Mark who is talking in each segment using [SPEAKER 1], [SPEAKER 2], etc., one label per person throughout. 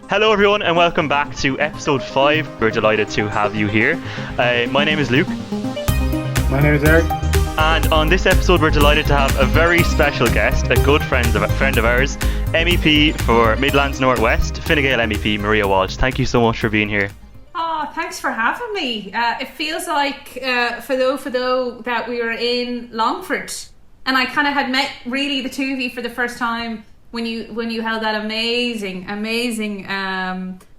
[SPEAKER 1] Hello everyone and welcome back to episode 5. We're delighted to have you here. My name is Luke.
[SPEAKER 2] My name is Eric.
[SPEAKER 1] And on this episode we're delighted to have a very special guest, a good friend of ours, MEP for Midlands North-West, Fine Gael MEP Maria Walsh. Thank you so much for being here.
[SPEAKER 3] Oh, thanks for having me. It feels like for though that we were in Longford, and I kind of had met really the two of you for the first time when you held that amazing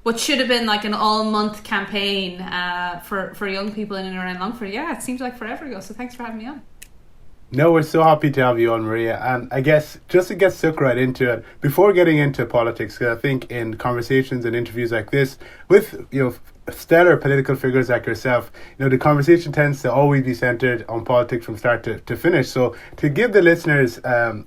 [SPEAKER 3] what should have been like an all-month campaign for young people in and around Longford. Yeah, it seems like forever ago, so thanks for having me on.
[SPEAKER 2] No, we're so happy to have you on, Maria. And I guess just to get stuck right into it, before getting into politics, because I think in conversations and interviews like this with stellar political figures like yourself, the conversation tends to always be centered on politics from start to finish. So to give the listeners a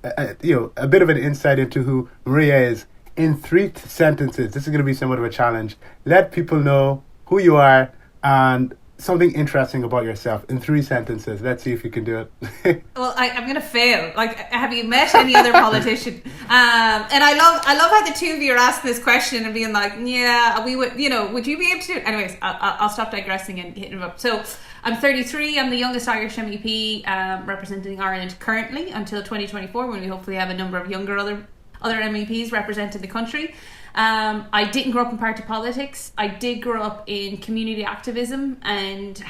[SPEAKER 2] bit of an insight into who Maria is in 3 sentences, this is going to be somewhat of a challenge. Let people know who you are and something interesting about yourself in 3 sentences. Let's see if you can do it.
[SPEAKER 3] Well, I'm going to fail. Like, have you met any other politician? And I love how the two of you are asking this question and being like, yeah, we would, would you be able to do it? Anyways, I'll stop digressing and hitting them up. So I'm 33. I'm the youngest Irish MEP representing Ireland currently until 2024, when we hopefully have a number of younger other MEPs representing the country. I didn't grow up in party politics. I did grow up in community activism and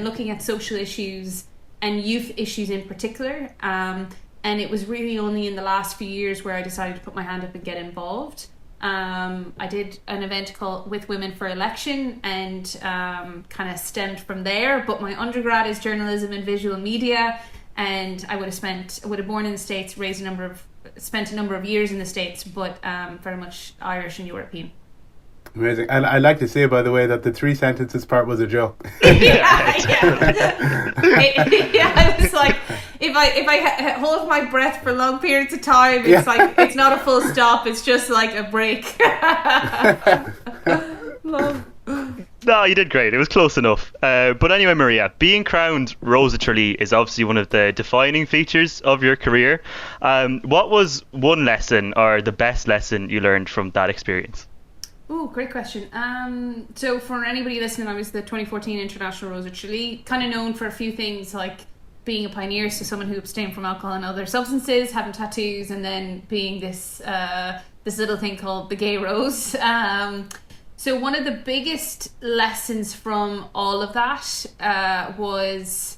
[SPEAKER 3] looking at social issues and youth issues in particular. And it was really only in the last few years where I decided to put my hand up and get involved. I did an event called With Women for Election and kind of stemmed from there. But my undergrad is journalism and visual media, and I would have born in the States, spent a number of years in the States, but very much Irish and European.
[SPEAKER 2] Amazing. And I'd like to say, by the way, that the 3 sentences part was a joke.
[SPEAKER 3] Yeah. I was like, if I hold my breath for long periods of time, it's like, it's not a full stop, it's just like a break.
[SPEAKER 1] No, you did great. It was close enough. But anyway, Maria, being crowned Rose of Tralee is obviously one of the defining features of your career. What was one lesson or the best lesson you learned from that experience?
[SPEAKER 3] Ooh, great question. So for anybody listening, I was the 2014 International Rose of Tralee, kind of known for a few things like being a pioneer, so someone who abstained from alcohol and other substances, having tattoos, and then being this little thing called the Gay Rose. So one of the biggest lessons from all of that was,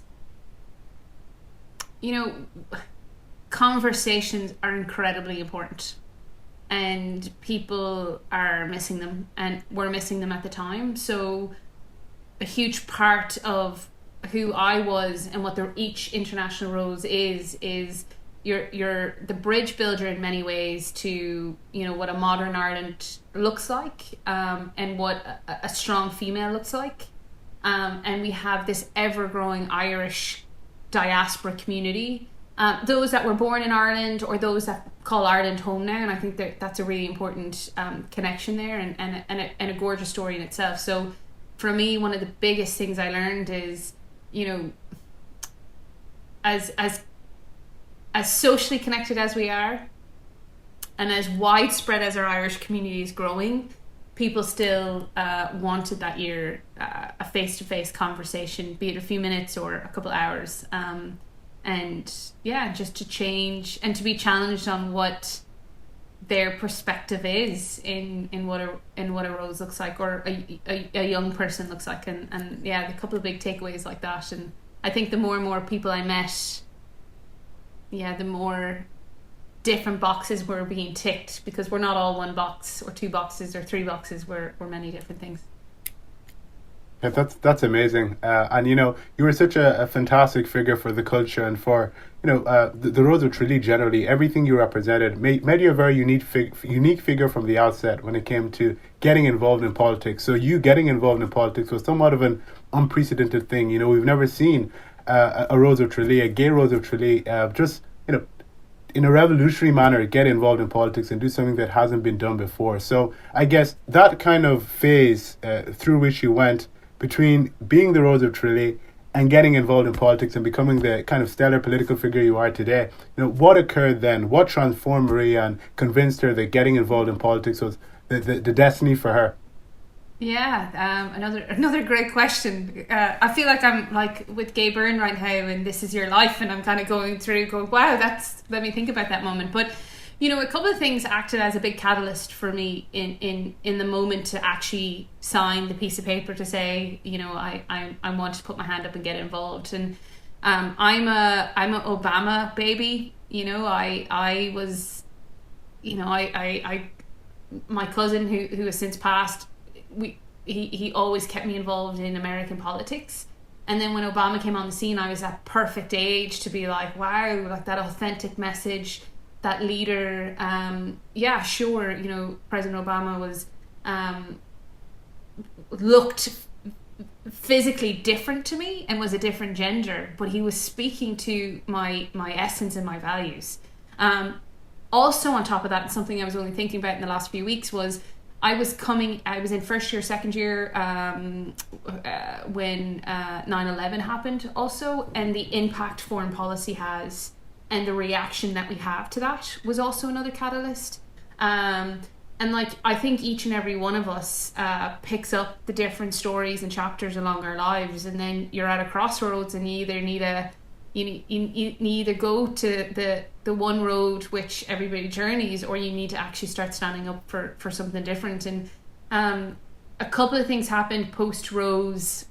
[SPEAKER 3] conversations are incredibly important, and people are missing them, and were missing them at the time. So a huge part of who I was and what each International Rose is you're the bridge builder in many ways to what a modern Ireland looks like, and what a strong female looks like, and we have this ever-growing Irish diaspora community, those that were born in Ireland or those that call Ireland home now, and I think that's a really important connection there, and a gorgeous story in itself. So for me, one of the biggest things I learned is, as socially connected as we are, and as widespread as our Irish community is growing, people still wanted that year a face-to-face conversation, be it a few minutes or a couple hours, and just to change and to be challenged on what their perspective is in what a rose looks like, or a young person looks like, and a couple of big takeaways like that. And I think the more and more people I met, the more different boxes were being ticked, because we're not all one box or 2 boxes or 3 boxes, we're many different things.
[SPEAKER 2] Yeah, that's amazing. And you were such a fantastic figure for the culture and for the Rose of Tralee generally. Everything you represented made you a very unique figure from the outset when it came to getting involved in politics. So you getting involved in politics was somewhat of an unprecedented thing. We've never seen a Rose of Tralee, a gay Rose of Tralee, just in a revolutionary manner get involved in politics and do something that hasn't been done before. So I guess that kind of phase through which you went between being the Rose of Tralee and getting involved in politics and becoming the kind of stellar political figure you are today, what occurred then? What transformed Maria and convinced her that getting involved in politics was the destiny for her?
[SPEAKER 3] Yeah, another great question. I feel like I'm like with Gay Byrne right now, and This Is Your Life, and I'm kind of going, wow, let me think about that moment. But a couple of things acted as a big catalyst for me in the moment to actually sign the piece of paper to say, I want to put my hand up and get involved. And I'm a Obama baby. I was, my cousin who has since passed, he always kept me involved in American politics. And then when Obama came on the scene, I was at perfect age to be like, wow, like that authentic message, that leader. President Obama was looked physically different to me and was a different gender, but he was speaking to my essence and my values. Also on top of that, something I was only thinking about in the last few weeks was I was in first year, second year when 9/11 happened also, and the impact foreign policy has and the reaction that we have to that was also another catalyst. And I think each and every one of us picks up the different stories and chapters along our lives, and then you're at a crossroads and you either go to the one road which everybody journeys, or you need to actually start standing up for something different. And a couple of things happened post Rose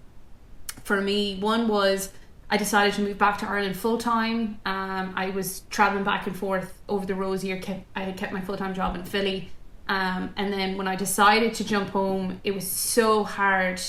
[SPEAKER 3] for me. One was I decided to move back to Ireland full time. I was traveling back and forth over the Rose year. I had kept my full-time job in Philly, and then when I decided to jump home, it was so hard.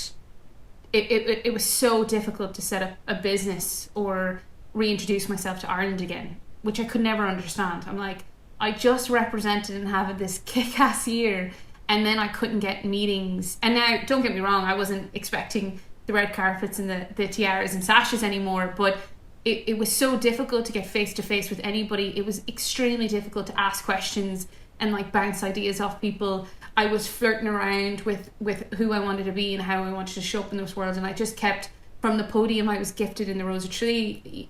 [SPEAKER 3] It was so difficult to set up a business or reintroduce myself to Ireland again, which I could never understand. I'm like, I just represented and have this kick-ass year, and then I couldn't get meetings. And now, don't get me wrong, I wasn't expecting the red carpets and the tiaras and sashes anymore, but it was so difficult to get face-to-face with anybody. It was extremely difficult to ask questions and bounce ideas off people. I was flirting around with who I wanted to be and how I wanted to show up in those worlds, and I just kept, from the podium I was gifted in the Rose of Tralee,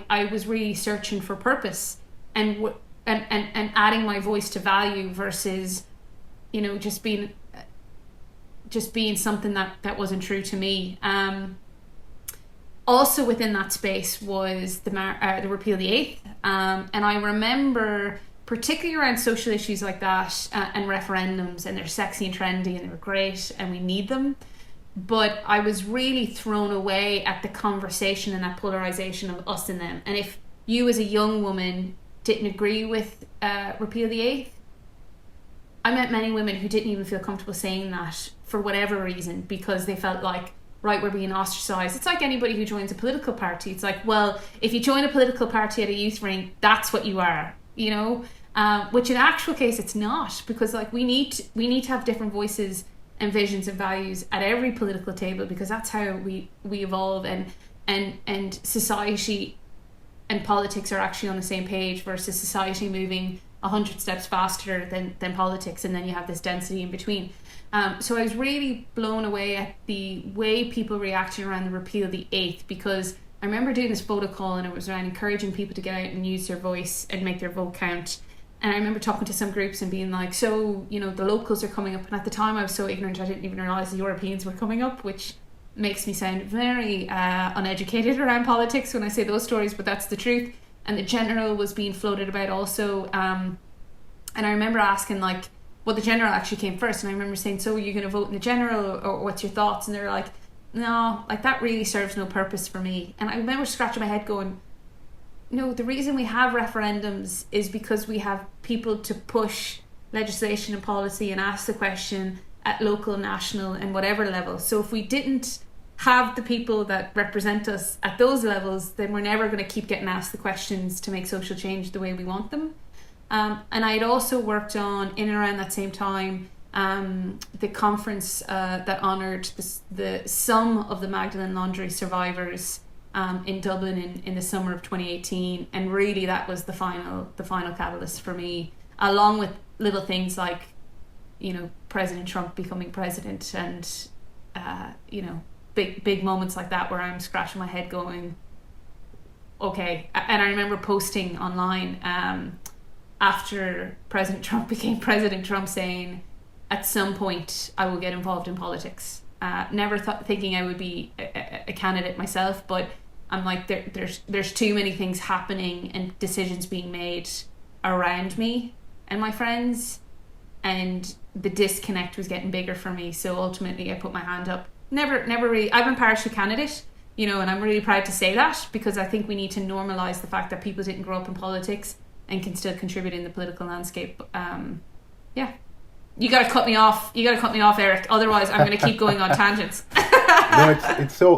[SPEAKER 3] I was really searching for purpose and adding my voice to value versus just being something that wasn't true to me. Also within that space was the repeal of the eighth, and I remember particularly around social issues like that and referendums, and they're sexy and trendy and they're great and we need them, but I was really thrown away at the conversation and that polarization of us and them. And if you as a young woman didn't agree with repeal of the eighth, I met many women who didn't even feel comfortable saying that for whatever reason, because they felt like, right, we're being ostracized. It's like anybody who joins a political party. It's like, well, if you join a political party at a youth ring, that's what you are, which in actual case it's not, because we need to have different voices and visions and values at every political table, because that's how we evolve, and society and politics are actually on the same page versus society moving 100 steps faster than politics, and then you have this density in between. So I was really blown away at the way people reacted around the repeal of the eighth, because I remember doing this photo call and it was around encouraging people to get out and use their voice and make their vote count. And I remember talking to some groups and being like, so, the locals are coming up. And at the time I was so ignorant, I didn't even realise the Europeans were coming up, which makes me sound very uneducated around politics when I say those stories, but that's the truth. And the general was being floated about also. And I remember asking, well, the general actually came first. And I remember saying, so are you going to vote in the general, or what's your thoughts? And they were like, no, that really serves no purpose for me. And I remember scratching my head going, no, the reason we have referendums is because we have people to push legislation and policy and ask the question at local, national and whatever level. So if we didn't have the people that represent us at those levels, then we're never going to keep getting asked the questions to make social change the way we want them. And I had also worked on, in and around that same time, the conference that honoured some of the Magdalene Laundry survivors in Dublin in the summer of 2018, and really that was the final catalyst for me, along with little things like President Trump becoming president, and big moments like that where I'm scratching my head going, okay. And I remember posting online after President Trump became President Trump saying, at some point I will get involved in politics. Never thinking I would be a candidate myself, but I'm like, there's too many things happening and decisions being made around me and my friends, and the disconnect was getting bigger for me. So ultimately I put my hand up. Never really, I've been parachute candidate, you know, and I'm really proud to say that, because I think we need to normalize the fact that people didn't grow up in politics and can still contribute in the political landscape. Yeah. You got to cut me off. Eric. Otherwise, I'm going to keep going on tangents.
[SPEAKER 2] No,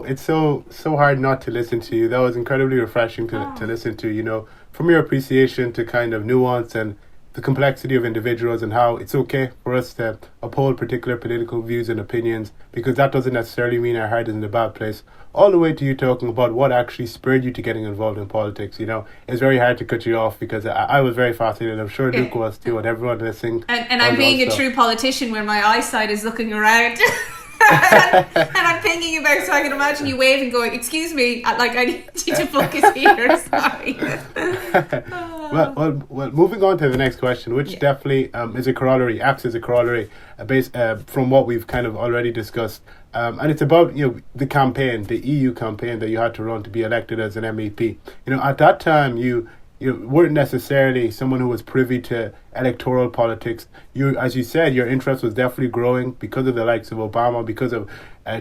[SPEAKER 2] it's so hard not to listen to you. That was incredibly refreshing to listen to. You know, from your appreciation to kind of nuance and the complexity of individuals, and how it's okay for us to uphold particular political views and opinions, because that doesn't necessarily mean our heart is in a bad place. All the way to you talking about what actually spurred you to getting involved in politics. You know, it's very hard to cut you off, because I was very fascinated. I'm sure Luke was too, and everyone listening.
[SPEAKER 3] And I'm being a true politician when my eyesight is looking around. and I'm pinging you back, so I can imagine you waving, going, "Excuse me, like I need you to focus here." Sorry.
[SPEAKER 2] Well, moving on to the next question, which definitely is a corollary, acts as a corollary, from what we've kind of already discussed, and it's about, you know, the campaign, the EU campaign that you had to run to be elected as an MEP. You know, at that time, you weren't necessarily someone who was privy to electoral politics. You, as you said, your interest was definitely growing because of the likes of Obama, because of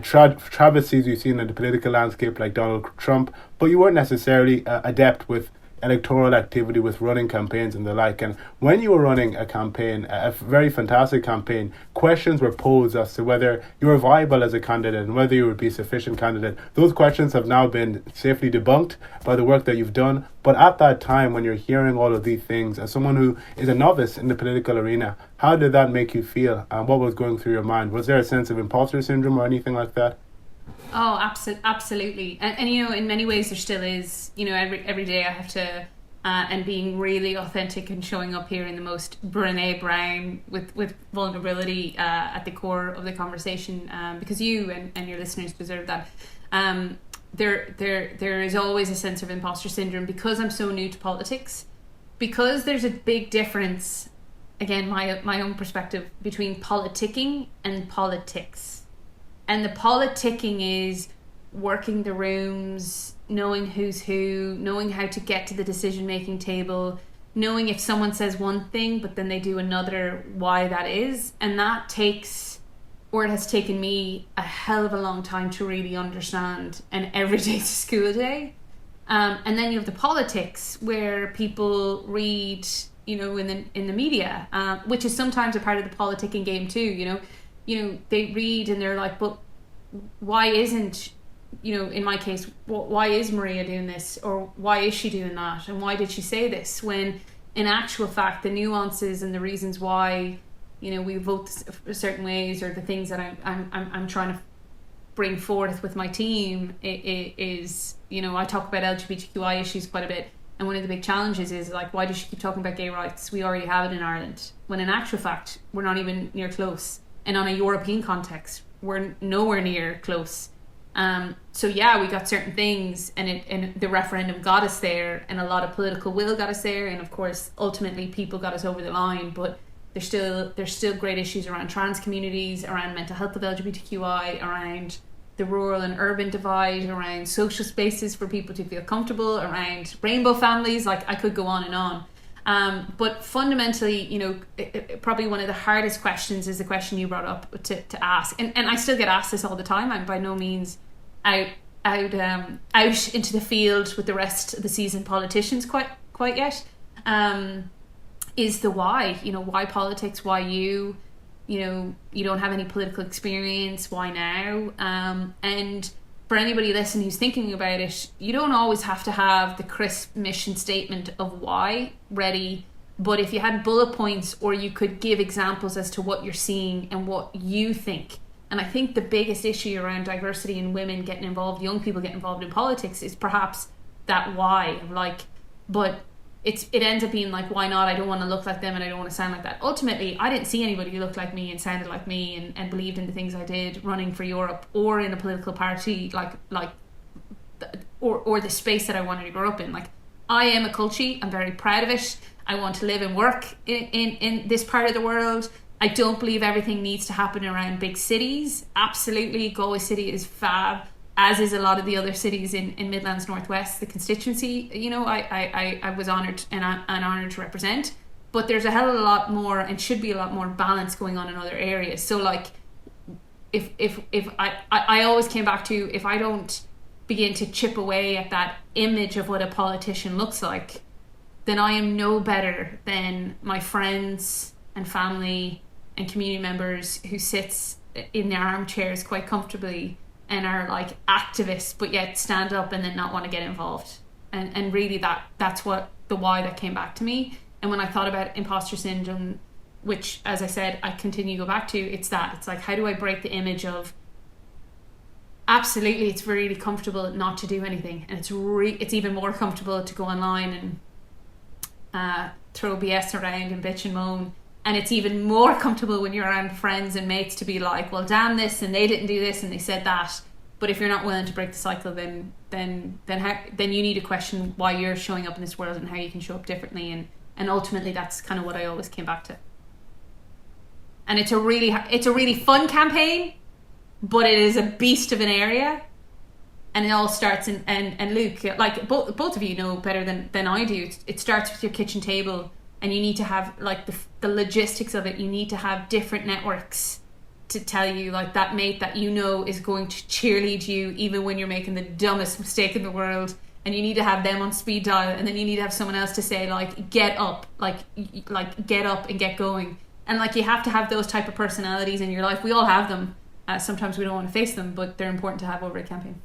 [SPEAKER 2] travesties we've seen in the political landscape like Donald Trump, but you weren't necessarily adept with electoral activity, with running campaigns and the like. And when you were running a campaign, a very fantastic campaign, questions were posed as to whether you were viable as a candidate and whether you would be a sufficient candidate. Those questions have now been safely debunked by the work that you've done. But at that time, when you're hearing all of these things, as someone who is a novice in the political arena, how did that make you feel? And what was going through your mind? Was there a sense of imposter syndrome or anything like that?
[SPEAKER 3] Oh, absolutely. And you know, in many ways there still is. You know, every day I have to, and being really authentic and showing up here in the most Brené Brown with vulnerability at the core of the conversation, because you and your listeners deserve that. There is always a sense of imposter syndrome because I'm so new to politics, because there's a big difference, again, my own perspective, between politicking and politics. And the politicking is working the rooms, knowing who's who, knowing how to get to the decision-making table, knowing if someone says one thing but then they do another, why that is. And that takes, or it has taken me, a hell of a long time to really understand, and every day's a school day. And then you have the politics, where people read, you know, in the media, which is sometimes a part of the politicking game too, you know, they read and they're like, but why isn't, you know, in my case, why is Maria doing this? Or why is she doing that? And why did she say this? When in actual fact, the nuances and the reasons why, you know, we vote certain ways, or the things that I'm trying to bring forth with my team is, you know, I talk about LGBTQI issues quite a bit. And one of the big challenges is, like, why does she keep talking about gay rights? We already have it in Ireland. When in actual fact, we're not even near close. And on a European context, we're nowhere near close. So yeah, we got certain things, and the referendum got us there, and a lot of political will got us there, and of course, ultimately, people got us over the line. But there's still great issues around trans communities, around mental health of LGBTQI, around the rural and urban divide, around social spaces for people to feel comfortable, around rainbow families. Like, I could go on and on. But fundamentally, you know, probably one of the hardest questions is the question you brought up to ask, and I still get asked this all the time. I'm by no means out into the field with the rest of the seasoned politicians quite yet. Is the why? You know, why politics? Why you? You know, you don't have any political experience. Why now? And for anybody listening who's thinking about it, you don't always have to have the crisp mission statement of why ready, but if you had bullet points, or you could give examples as to what you're seeing and what you think. And I think the biggest issue around diversity and women getting involved, young people getting involved in politics, is perhaps that why, like, but it ends up being like, why not? I don't want to look like them and I don't want to sound like that. Ultimately, I didn't see anybody who looked like me and sounded like me and believed in the things I did running for Europe or in a political party or the space that I wanted to grow up in. Like, I am a culture. I'm very proud of it. I want to live and work in this part of the world. I don't believe everything needs to happen around big cities. Absolutely, Galway City is fab, as is a lot of the other cities in Midlands North-West, the constituency. You know, I was honoured and honoured to represent. But there's a hell of a lot more, and should be a lot more balance going on in other areas. So like, if I always came back to, if I don't begin to chip away at that image of what a politician looks like, then I am no better than my friends and family and community members who sits in their armchairs quite comfortably and are like activists, but yet stand up and then not want to get involved. And really that's what the why that came back to me. And when I thought about imposter syndrome, which, as I said, I continue to go back to, it's like, how do I break the image of, absolutely, it's really comfortable not to do anything, and it's even more comfortable to go online and throw BS around and bitch and moan, and it's even more comfortable when you're around friends and mates to be like, well, damn this, and they didn't do this and they said that. But if you're not willing to break the cycle, then you need to question why you're showing up in this world and how you can show up differently, and ultimately that's kind of what I always came back to. And it's a really fun campaign, but it is a beast of an area, and it all starts and Luke, like both of you know better than I do, it starts with your kitchen table, and you need to have like the logistics of it. You need to have different networks to tell you, like, that mate that you know is going to cheerlead you even when you're making the dumbest mistake in the world, and you need to have them on speed dial, and then you need to have someone else to say, like, get up, like get up and get going. And like, you have to have those type of personalities in your life. We all have them. Sometimes we don't want to face them, but they're important to have over a campaign.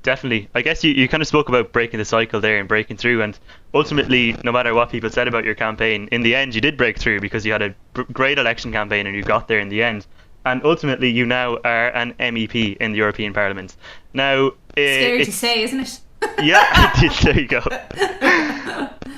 [SPEAKER 1] Definitely. I guess you kind of spoke about breaking the cycle there and breaking through, and ultimately, no matter what people said about your campaign, in the end you did break through because you had a great election campaign and you got there in the end. And ultimately you now are an MEP in the European Parliament. Now,
[SPEAKER 3] scary to say, isn't it?
[SPEAKER 1] Yeah, there you go.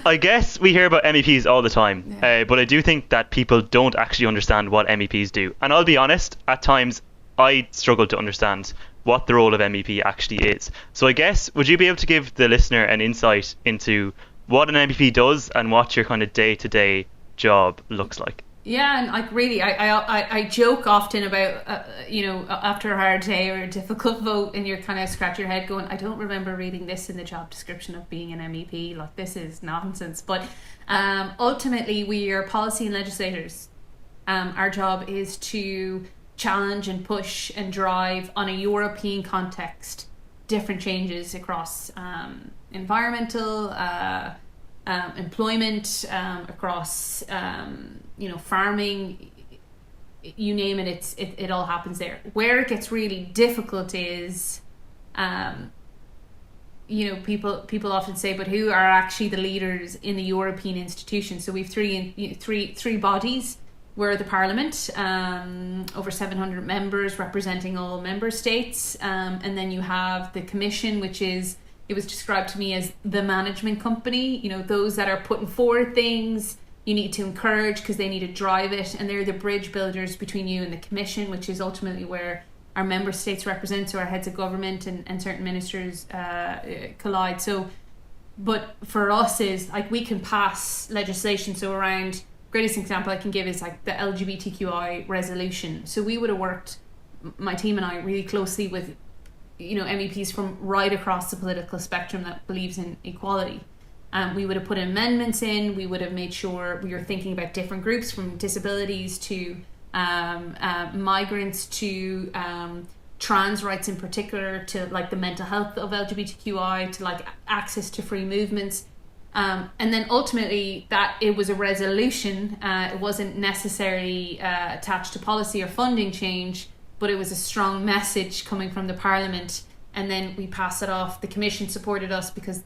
[SPEAKER 1] I guess we hear about MEPs all the time, yeah. But I do think that people don't actually understand what MEPs do. And I'll be honest, at times I struggle to understand what the role of MEP actually is. So I guess, would you be able to give the listener an insight into what an MEP does and what your kind of day-to-day job looks like?
[SPEAKER 3] Yeah, and like, really, I joke often about after a hard day or a difficult vote, and you're kind of scratch your head going, I don't remember reading this in the job description of being an MEP. Like, this is nonsense. But ultimately, we are policy and legislators. Our job is to challenge and push and drive on a European context different changes across environmental, employment, across farming, you name it, it all happens there. Where it gets really difficult is people often say, but who are actually the leaders in the European institutions? So we've three bodies. We're the Parliament, over 700 members representing all member states, and then you have the Commission, which is, it was described to me as the management company, those that are putting forward things you need to encourage because they need to drive it, and they're the bridge builders between you and the Commission, which is ultimately where our member states represent, so our heads of government and certain ministers collide. So, but for us is, like, we can pass legislation, so around, greatest example I can give is like the LGBTQI resolution. So we would have worked, my team and I, really closely with MEPs from right across the political spectrum that believes in equality. We would have put amendments in. We would have made sure we were thinking about different groups, from disabilities to migrants to trans rights in particular, to like the mental health of LGBTQI, to like access to free movements. And then ultimately that it was a resolution. It wasn't necessarily attached to policy or funding change, but it was a strong message coming from the Parliament. And then we passed it off. The Commission supported us because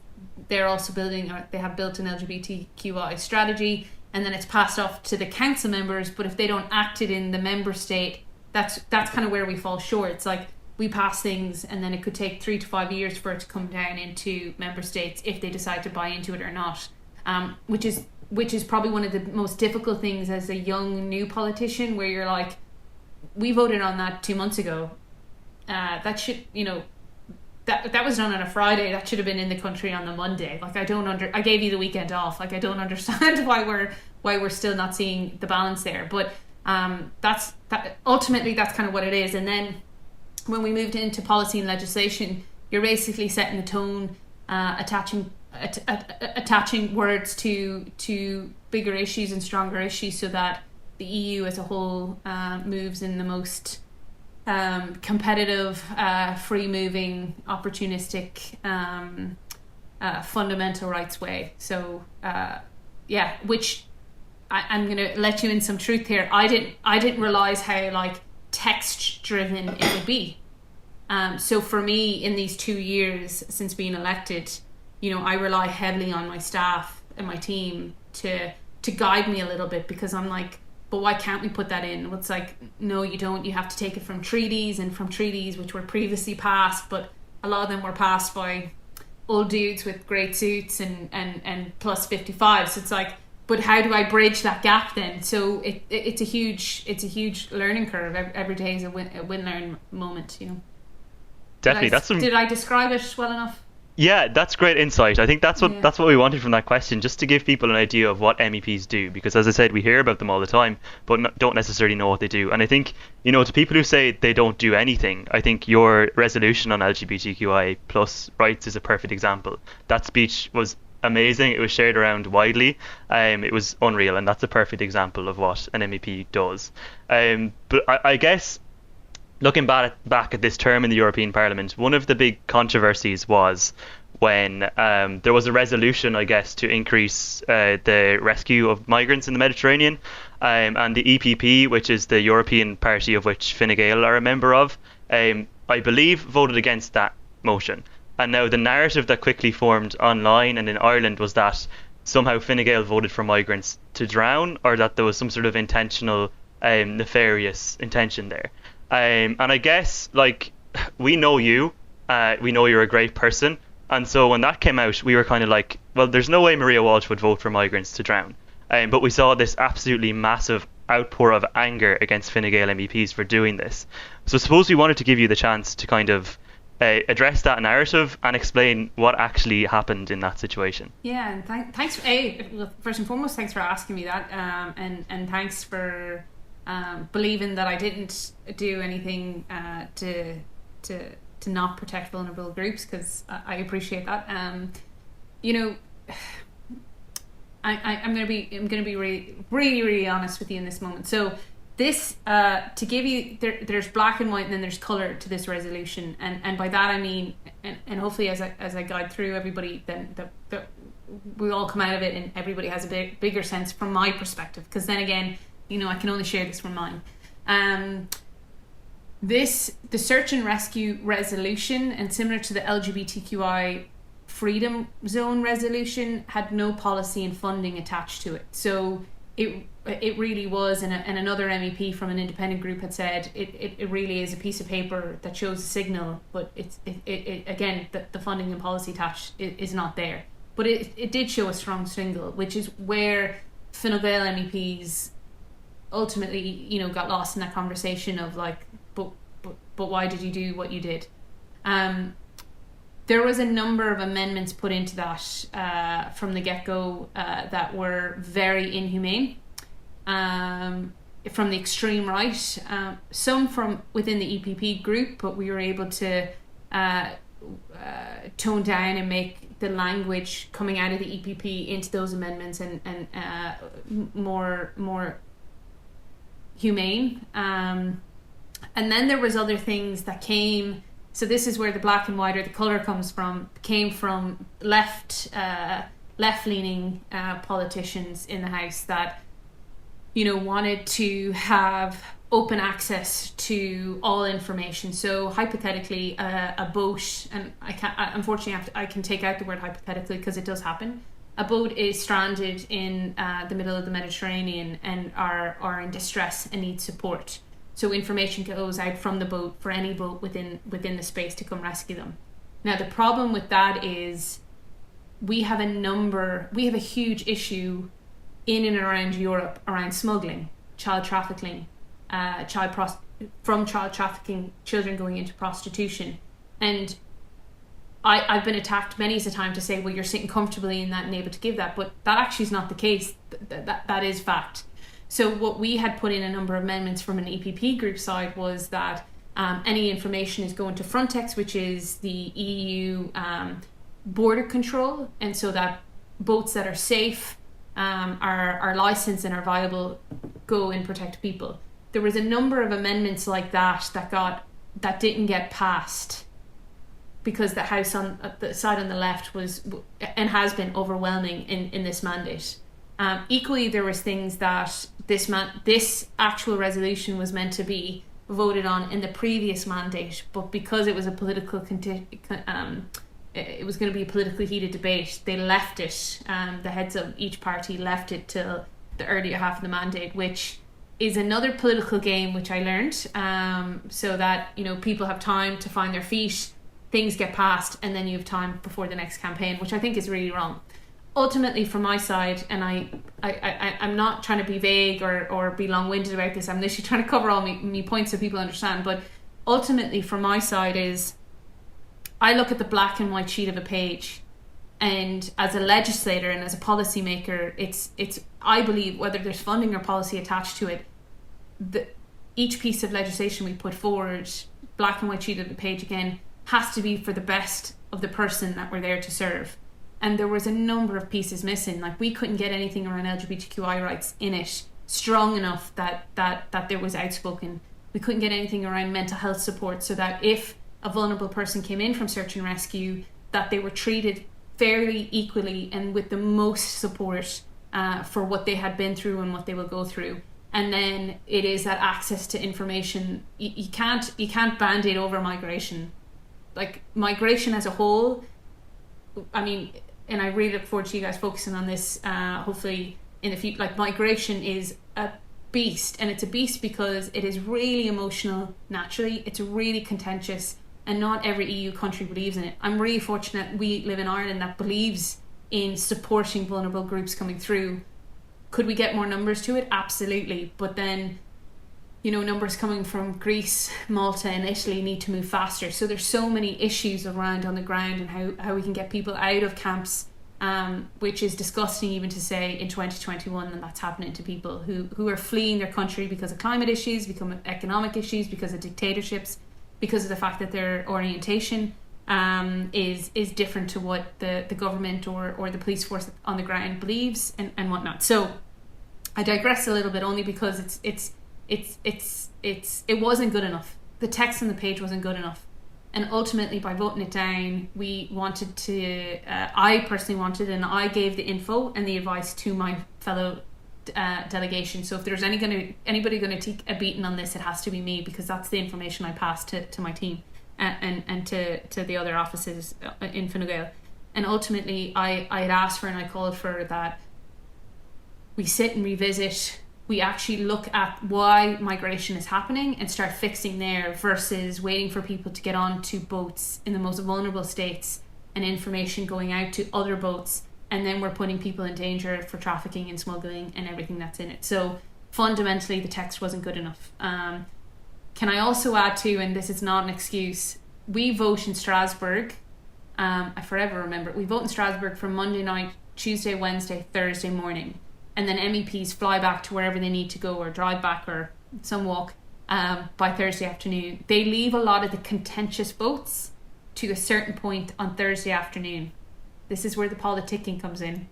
[SPEAKER 3] they're also they have built an LGBTQI strategy, and then it's passed off to the council members. But if they don't act it in the member state, that's kind of where we fall short. It's like, we pass things and then it could take 3 to 5 years for it to come down into member states if they decide to buy into it or not. which is probably one of the most difficult things as a young new politician, where you're like, we voted on that 2 months ago. That should, that was done on a Friday. That should have been in the country on the Monday. Like, I gave you the weekend off. Like, I don't understand why we're still not seeing the balance there. But ultimately that's kind of what it is. And then when we moved into policy and legislation, you're basically setting the tone, attaching words to bigger issues and stronger issues, so that the EU as a whole moves in the most competitive, free-moving, opportunistic, fundamental rights way. So which I'm going to let you in some truth here. I didn't realize how like text-driven it would be. So for me, in these 2 years since being elected, I rely heavily on my staff and my team to guide me a little bit, because I'm like, but why can't we put that in? Well, it's like, no, you don't. You have to take it from treaties which were previously passed, but a lot of them were passed by old dudes with great suits and plus 55. So it's like, but how do I bridge that gap then? So it's a huge learning curve. Every day is a win-learn moment,
[SPEAKER 1] Definitely.
[SPEAKER 3] Did I describe it well enough?
[SPEAKER 1] Yeah, that's great insight. I think that's what we wanted from that question, just to give people an idea of what MEPs do, because as I said, we hear about them all the time, but don't necessarily know what they do. And I think, to people who say they don't do anything, I think your resolution on LGBTQI plus rights is a perfect example. That speech was amazing. It was shared around widely. It was unreal, and that's a perfect example of what an MEP does. But I guess, looking back at this term in the European Parliament, one of the big controversies was when there was a resolution, I guess, to increase the rescue of migrants in the Mediterranean, and the EPP, which is the European party of which Fine Gael are a member of, I believe voted against that motion. And now the narrative that quickly formed online and in Ireland was that somehow Fine Gael voted for migrants to drown, or that there was some sort of intentional, nefarious intention there. And I guess, like, we know you, we know you're a great person, and so when that came out, we were kind of like, well, there's no way Maria Walsh would vote for migrants to drown. But we saw this absolutely massive outpour of anger against Fine Gael MEPs for doing this. So suppose we wanted to give you the chance to kind of address that narrative and explain what actually happened in that situation.
[SPEAKER 3] Yeah, and thanks. First and foremost, thanks for asking me that, and thanks for believing that I didn't do anything to not protect vulnerable groups, because I appreciate that. I'm gonna be really honest with you in this moment. So this, to give you, there's black and white, and then there's colour to this resolution, and by that I mean, and hopefully as I guide through everybody, then that we all come out of it and everybody has a bigger sense from my perspective, because then again, I can only share this from mine. The search and rescue resolution, and similar to the LGBTQI freedom zone resolution, had no policy and funding attached to it. So it really was, and another MEP from an independent group had said it really is a piece of paper that shows a signal, but it again, the funding and policy attached is not there. But it did show a strong signal, which is where Fine Gael MEPs ultimately, got lost in that conversation of like, but why did you do what you did? There was a number of amendments put into that from the get-go that were very inhumane, from the extreme right, some from within the EPP group, but we were able to tone down and make the language coming out of the EPP into those amendments and more humane. And then there was other things that came. So this is where the black and white, or the colour, came from left-leaning politicians in the House that, wanted to have open access to all information. So hypothetically, a boat, and unfortunately I can take out the word hypothetically because it does happen. A boat is stranded in the middle of the Mediterranean and are in distress and need support. So information goes out from the boat for any boat within the space to come rescue them. Now the problem with that is we have a huge issue in and around Europe around smuggling, child trafficking, from child trafficking, children going into prostitution. And I've been attacked many a time to say, well, you're sitting comfortably in that and able to give that, but that actually is not the case. That is fact. So what we had put in a number of amendments from an EPP group side was that any information is going to Frontex, which is the EU border control, and so that boats that are safe, are licensed and are viable, go and protect people. There was a number of amendments like that didn't get passed because the House on the side on the left was and has been overwhelming in this mandate. Equally, there was things that this actual resolution was meant to be voted on in the previous mandate, but because it was a political it was going to be a politically heated debate, they left it. The heads of each party left it till the earlier half of the mandate, which is another political game which I learned, so that people have time to find their feet, things get passed, and then you have time before the next campaign, which I think is really wrong. Ultimately, from my side, and I'm not trying to be vague or be long-winded about this, I'm literally trying to cover all my points so people understand, but ultimately from my side is I look at the black and white sheet of a page, and as a legislator and as a policy maker, it's I believe, whether there's funding or policy attached to it, each piece of legislation we put forward, black and white sheet of the page again, has to be for the best of the person that we're there to serve. And there was a number of pieces missing. Like, we couldn't get anything around LGBTQI rights in it strong enough that there was outspoken. We couldn't get anything around mental health support, so that if a vulnerable person came in from search and rescue, that they were treated fairly equally and with the most support for what they had been through and what they will go through. And then it is that access to information. You can't band-aid over migration. Like, migration as a whole, I mean, and I really look forward to you guys focusing on this hopefully in the future. Like, migration is a beast, and it's a beast because it is really emotional naturally, it's really contentious, and not every EU country believes in it. I'm really fortunate we live in Ireland that believes in supporting vulnerable groups coming through. Could we get more numbers to it? Absolutely. But then, numbers coming from Greece, Malta and Italy need to move faster. So there's so many issues around on the ground, and how we can get people out of camps, which is disgusting even to say in 2021, and that's happening to people who are fleeing their country because of climate issues, because of economic issues, because of dictatorships, because of the fact that their orientation is different to what the government or the police force on the ground believes and whatnot. So I digress a little bit, only because it wasn't good enough. The text on the page wasn't good enough, and ultimately by voting it down, we wanted to. I personally wanted, and I gave the info and the advice to my fellow delegation. So if there's anybody going to take a beating on this, it has to be me, because that's the information I passed to my team and to the other offices in Fine Gael. And ultimately, I had asked for, and I called for, that we sit and revisit. We actually look at why migration is happening and start fixing there, versus waiting for people to get onto boats in the most vulnerable states and information going out to other boats, and then we're putting people in danger for trafficking and smuggling and everything that's in it. So fundamentally, the text wasn't good enough. Can I also add to, and this is not an excuse, we vote in Strasbourg. I forever remember, we vote in Strasbourg for Monday night, Tuesday, Wednesday, Thursday morning. And then MEPs fly back to wherever they need to go, or drive back, or some walk by Thursday afternoon. They leave a lot of the contentious votes to a certain point on Thursday afternoon. This is where the politicking comes in.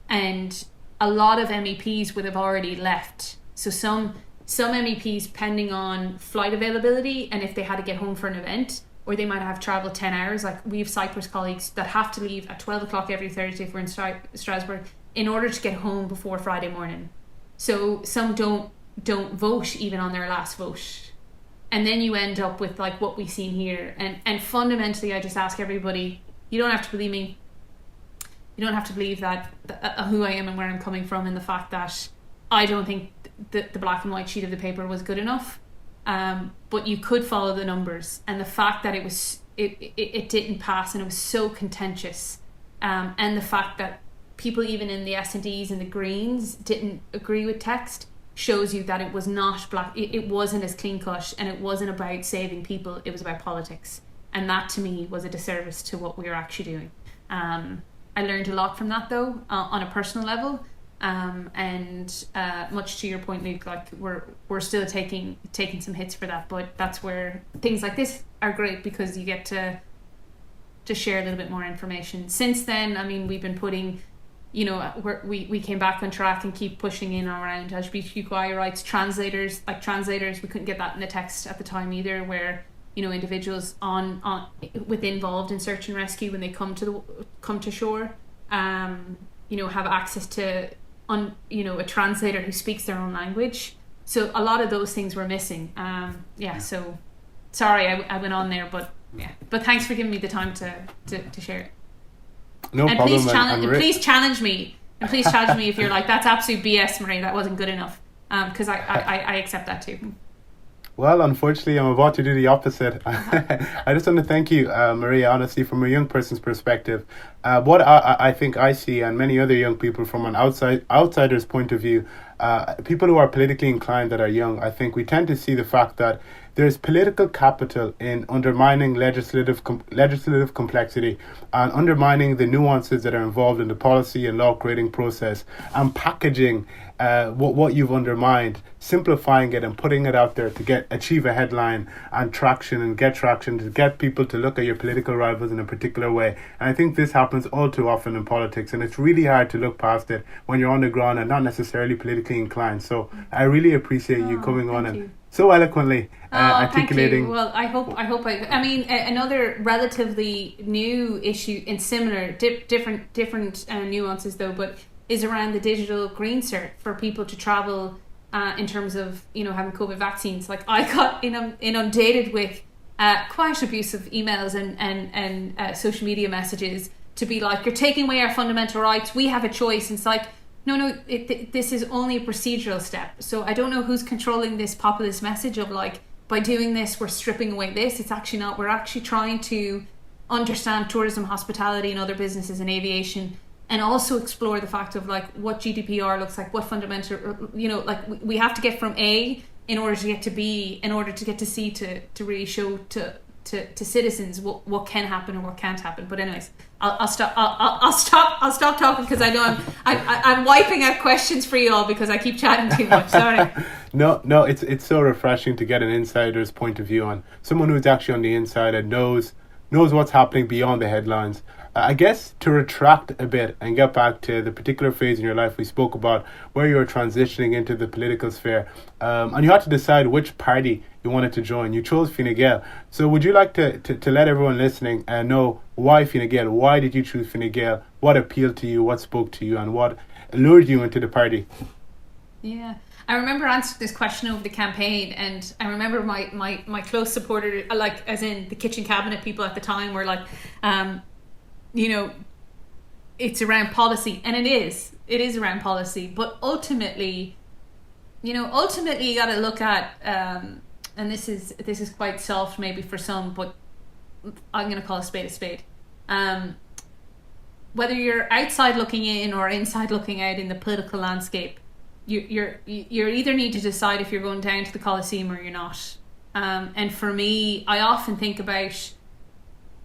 [SPEAKER 3] And a lot of MEPs would have already left. So some MEPs, depending on flight availability and if they had to get home for an event, or they might have travelled 10 hours. Like, we have Cyprus colleagues that have to leave at 12 o'clock every Thursday if we're in Strasbourg, in order to get home before Friday morning. So some don't vote even on their last vote. And then you end up with like what we've seen here. And fundamentally, I just ask everybody, you don't have to believe me. You don't have to believe that who I am and where I'm coming from, and the fact that I don't think the black and white sheet of the paper was good enough. But you could follow the numbers, and the fact that it didn't pass and it was so contentious and the fact that people even in the S&Ds and the Greens didn't agree with text shows you that it was not black. It wasn't as clean cut, and it wasn't about saving people. It was about politics, and that to me was a disservice to what we were actually doing. I learned a lot from that though, on a personal level, and much to your point, Luke, like we're still taking some hits for that, but that's where things like this are great, because you get to share a little bit more information. Since then, I mean, we've been putting, you know, we came back on track and keep pushing in around LGBTQI rights. Translators, we couldn't get that in the text at the time either, where, you know, individuals involved in search and rescue, when they come to shore, you know, have access to a translator who speaks their own language. So a lot of those things were missing. So sorry I went on there, but thanks for giving me the time to share it.
[SPEAKER 2] No
[SPEAKER 3] and
[SPEAKER 2] problem.
[SPEAKER 3] Please challenge me. And please challenge me if you're like, that's absolute BS, Marie, that wasn't good enough. Because I accept that too.
[SPEAKER 2] Well, unfortunately, I'm about to do the opposite. I just want to thank you, Maria, honestly, from a young person's perspective. What I think I see, and many other young people from an outsider's point of view, people who are politically inclined that are young, I think we tend to see the fact that there's political capital in undermining legislative complexity and undermining the nuances that are involved in the policy and law creating process, and packaging what you've undermined, simplifying it and putting it out there to achieve a headline and get traction to get people to look at your political rivals in a particular way. And I think this happens all too often in politics, and it's really hard to look past it when you're on the ground and not necessarily politically inclined. So I really appreciate you coming on and so eloquently articulating.
[SPEAKER 3] Thank you. Well, I mean, another relatively new issue in similar, different nuances though, but is around the digital green cert for people to travel in terms of, you know, having COVID vaccines. Like, I got inundated with quite abusive emails and social media messages to be like, you're taking away our fundamental rights, we have a choice. And it's like, no, this is only a procedural step. So I don't know who's controlling this populist message of like, by doing this, we're stripping away this. It's actually not. We're actually trying to understand tourism, hospitality and other businesses and aviation, and also explore the fact of like what GDPR looks like, what fundamental, you know, like we have to get from A in order to get to B, in order to get to C, to really show to citizens what can happen and what can't happen. But anyways, I'll stop talking, because I know I'm wiping out questions for you all because I keep chatting too much. Sorry.
[SPEAKER 2] No, it's so refreshing to get an insider's point of view on someone who's actually on the inside and knows what's happening beyond the headlines. I guess to retract a bit and get back to the particular phase in your life we spoke about, where you were transitioning into the political sphere, and you had to decide which party you wanted to join. You chose Fine Gael. So would you like to let everyone listening know why Fine Gael? Why did you choose Fine Gael? What appealed to you? What spoke to you? And what lured you into the party?
[SPEAKER 3] Yeah. I remember answering this question over the campaign, and I remember my close supporter, like as in the kitchen cabinet people at the time, were like, you know, it's around policy, and it is around policy, but ultimately you got to look at, and this is quite soft maybe for some, but I'm going to call a spade. Whether you're outside looking in or inside looking out in the political landscape, you either need to decide if you're going down to the Coliseum or you're not. And for me, I often think about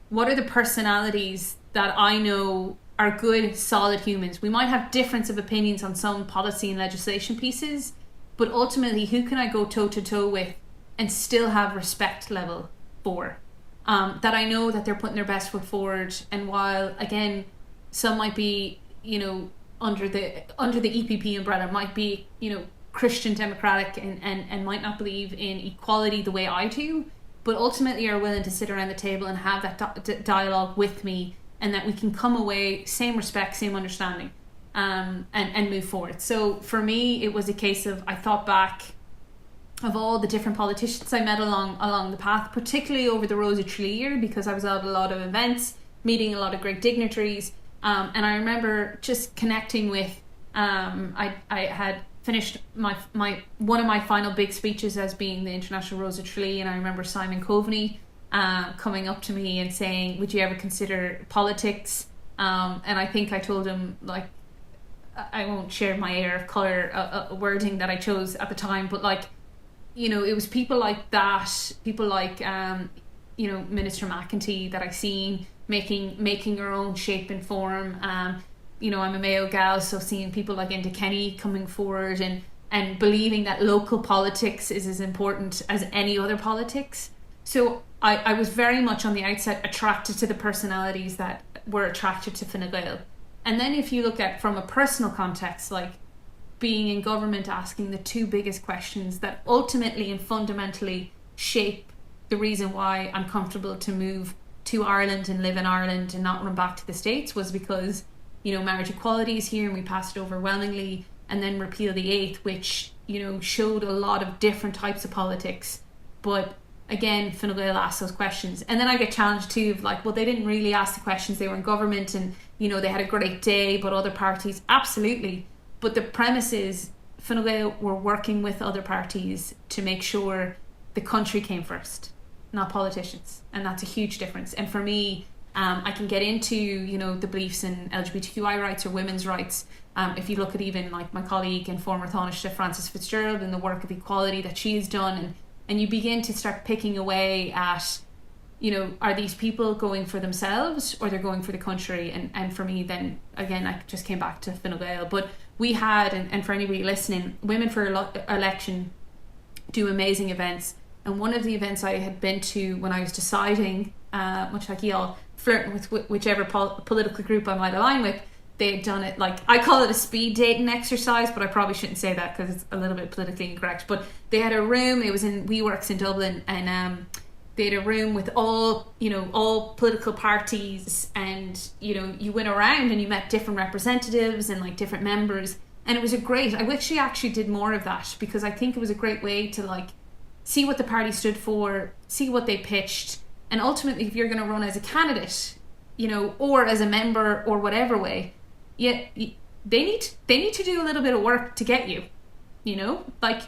[SPEAKER 3] what are the personalities that I know are good, solid humans. We might have difference of opinions on some policy and legislation pieces, but ultimately, who can I go toe to toe with and still have respect level for? That I know that they're putting their best foot forward. And while again, some might be, you know, under the EPP umbrella, might be, you know, Christian democratic and might not believe in equality the way I do, but ultimately are willing to sit around the table and have that dialogue with me, and that we can come away same respect, same understanding, and move forward. So for me, it was a case of, I thought back of all the different politicians I met along the path, particularly over the Rose of Tralee year, because I was at a lot of events, meeting a lot of great dignitaries, and I remember just connecting with, I had finished my one of my final big speeches as being the International Rose of Tralee, and I remember Simon Coveney coming up to me and saying, would you ever consider politics? And I think I told him, like, I won't share my air of colour wording that I chose at the time, but like, you know, it was people like that, people like, you know, Minister McEntee that I seen making her own shape and form. You know, I'm a Mayo gal, so seeing people like Enda Kenny coming forward and believing that local politics is as important as any other politics. So I was very much on the outset attracted to the personalities that were attracted to Fine Gael. And then if you look at from a personal context, like being in government, asking the two biggest questions that ultimately and fundamentally shape the reason why I'm comfortable to move to Ireland and live in Ireland and not run back to the States was because, you know, marriage equality is here and we passed it overwhelmingly, and then repeal the eighth, which, you know, showed a lot of different types of politics. But again, Fine Gael asked those questions. And then I get challenged too of like, well, they didn't really ask the questions, they were in government and, you know, they had a great day, but other parties, absolutely. But the premise is Fine Gael were working with other parties to make sure the country came first, not politicians. And that's a huge difference. And for me, I can get into, you know, the beliefs in LGBTQI rights or women's rights. If you look at even like my colleague and former Taoiseach Frances Fitzgerald and the work of equality that she has done, and you begin to start picking away at, you know, are these people going for themselves or they're going for the country? And for me, then again, I just came back to Fine Gael. But we had, and for anybody listening, Women for Election do amazing events. And one of the events I had been to when I was deciding, much like y'all, flirting with whichever political group I might align with, they had done it, like, I call it a speed dating exercise, but I probably shouldn't say that because it's a little bit politically incorrect. But they had a room, it was in WeWorks in Dublin, and they had a room with all, you know, all political parties, and, you know, you went around and you met different representatives and like different members, and it was a great, I wish she actually did more of that, because I think it was a great way to like see what the party stood for, see what they pitched, and ultimately if you're going to run as a candidate, you know, or as a member or whatever way, yeah, they need to do a little bit of work to get you, you know, like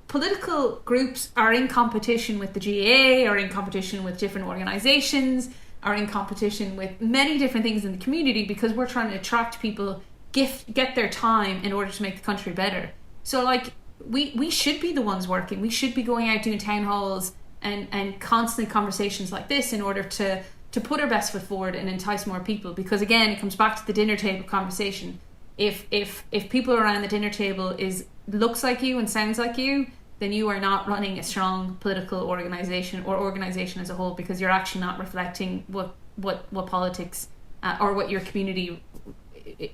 [SPEAKER 3] political groups are in competition with the GAA, are in competition with different organisations, are in competition with many different things in the community, because we're trying to attract people, get their time in order to make the country better. So like we should be the ones working, we should be going out doing town halls and constant conversations like this in order to put our best foot forward and entice more people. Because again, it comes back to the dinner table conversation. If people around the dinner table looks like you and sounds like you, then you are not running a strong political organisation or organisation as a whole, because you're actually not reflecting what politics or what your community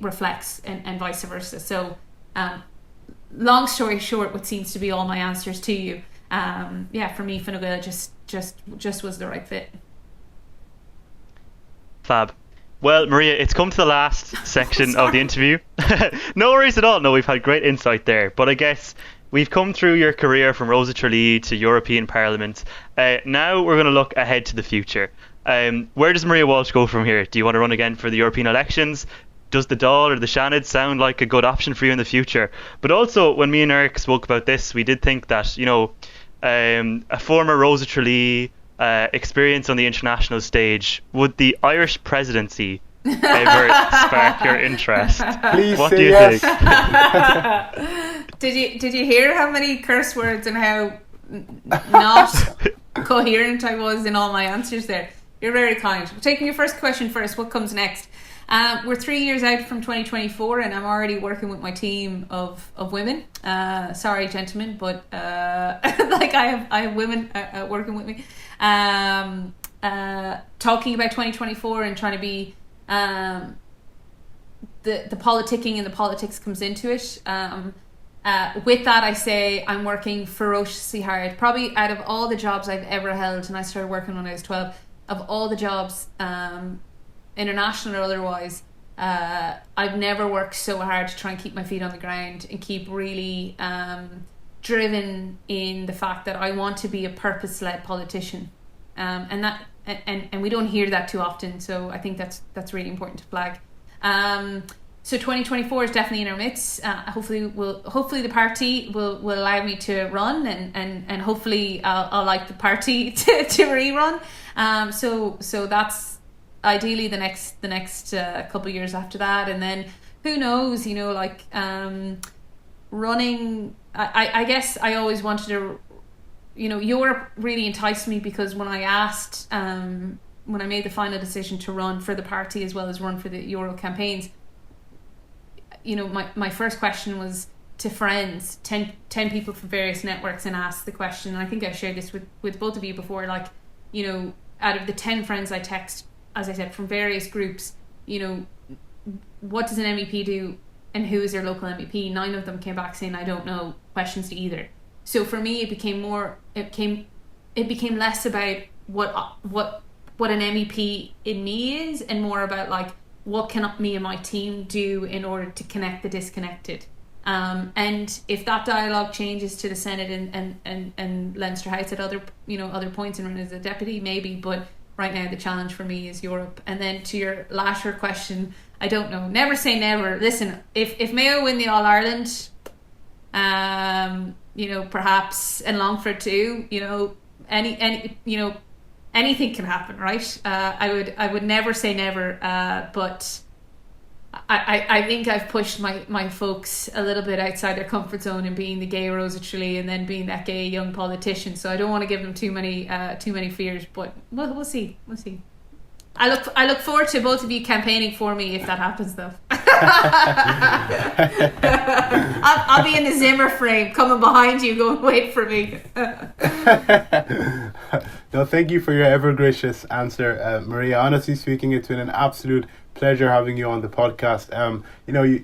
[SPEAKER 3] reflects, and vice versa. So long story short, what seems to be all my answers to you, for me, Fine Gael just was the right fit.
[SPEAKER 1] Fab. Well, Maria, it's come to the last section of the interview. No worries at all. No, we've had great insight there. But I guess we've come through your career from Rose of Tralee to European Parliament. Now we're going to look ahead to the future. Where does Maria Walsh go from here? Do you want to run again for the European elections? Does the Dáil or the Seanad sound like a good option for you in the future? But also, when me and Eric spoke about this, we did think that, you know, a former Rose of Tralee experience on the international stage, would the Irish presidency ever spark your interest?
[SPEAKER 2] Please
[SPEAKER 1] what
[SPEAKER 2] say
[SPEAKER 1] do you
[SPEAKER 2] yes.
[SPEAKER 1] think?
[SPEAKER 3] Did you hear how many curse words and how not coherent I was in all my answers there? You're very kind. Taking your first question first, what comes next? We're 3 years out from 2024 and I'm already working with my team of women. Sorry, gentlemen, but like I have women working with me. Talking about 2024 and trying to be the politicking and the politics comes into it. With that, I say I'm working ferociously hard. Probably out of all the jobs I've ever held, and I started working when I was 12, of all the jobs, international or otherwise, I've never worked so hard to try and keep my feet on the ground and keep really driven in the fact that I want to be a purpose-led politician, and we don't hear that too often. So I think that's really important to flag. So 2024 is definitely in our midst. Hopefully the party will allow me to run, and hopefully I'll like the party to rerun. So that's ideally the next couple of years after that, and then who knows, like running. I guess I always wanted to, Europe really enticed me, because when I asked, when I made the final decision to run for the party as well as run for the Euro campaigns, my first question was to friends, 10 people from various networks, and asked the question, and I think I shared this with both of you before, like, out of the 10 friends I text, as I said, from various groups, what does an MEP do and who is their local MEP? 9 of them came back saying, I don't know, questions to either. So for me, it became less about what an MEP in me is, and more about like, what can me and my team do in order to connect the disconnected. And if that dialogue changes to the Senate and Leinster House at other points and run as a deputy, maybe, but right now the challenge for me is Europe. And then to your latter question, I don't know. Never say never. Listen, if Mayo win the All Ireland, perhaps in Longford too, anything can happen, right? I would never say never, but I think I've pushed my folks a little bit outside their comfort zone in being the gay Rose of Tralee and then being that gay young politician. So I don't want to give them too many fears, but we'll see. I look forward to both of you campaigning for me if that happens, though. I'll be in the Zimmer frame, coming behind you, going, wait for me.
[SPEAKER 2] No, thank you for your ever gracious answer, Maria. Honestly speaking, it's been an absolute pleasure having you on the podcast.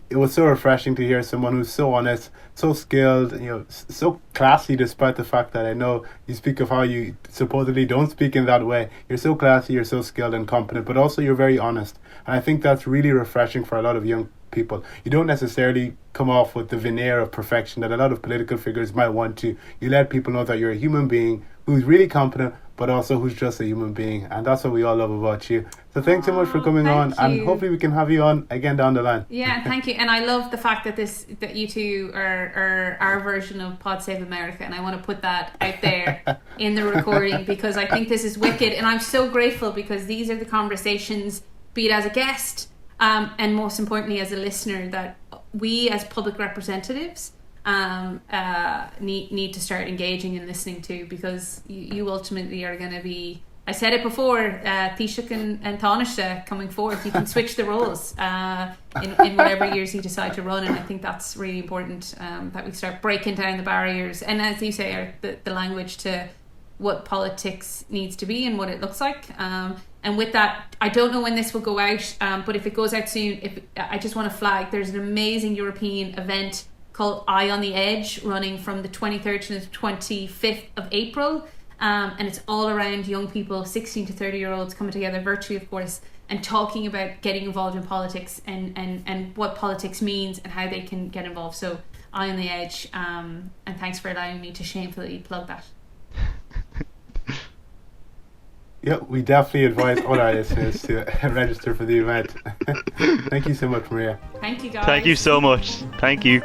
[SPEAKER 2] It was so refreshing to hear someone who's so honest, so skilled, so classy, despite the fact that I know you speak of how you supposedly don't speak in that way. You're so classy, you're so skilled and competent, but also you're very honest. And I think that's really refreshing for a lot of young people. You don't necessarily come off with the veneer of perfection that a lot of political figures might want to. You let people know that you're a human being who's really competent, but also who's just a human being. And that's what we all love about you. So thanks so much for coming on, and hopefully we can have you on again down the line.
[SPEAKER 3] Yeah, thank you. And I love the fact that you two are our version of Pod Save America, and I want to put that out there in the recording, because I think this is wicked, and I'm so grateful, because these are the conversations, be it as a guest, and most importantly as a listener, that we as public representatives need to start engaging and listening to, because you ultimately are going to be, I said it before, Taoiseach and Taoiseach coming forth. You can switch the roles in whatever years you decide to run, and I think that's really important, that we start breaking down the barriers, and as you say, the language to what politics needs to be and what it looks like. And with that, I don't know when this will go out, but if it goes out soon, I just want to flag, there's an amazing European event called Eye on the Edge, running from the 23rd to the 25th of April. And it's all around young people, 16 to 30 year olds, coming together virtually, of course, and talking about getting involved in politics and what politics means and how they can get involved. So Eye on the Edge, and thanks for allowing me to shamefully plug that.
[SPEAKER 2] Yeah, we definitely advise all our listeners to register for the event. Thank you so much, Maria.
[SPEAKER 3] Thank you, guys.
[SPEAKER 1] Thank you so much. Thank you.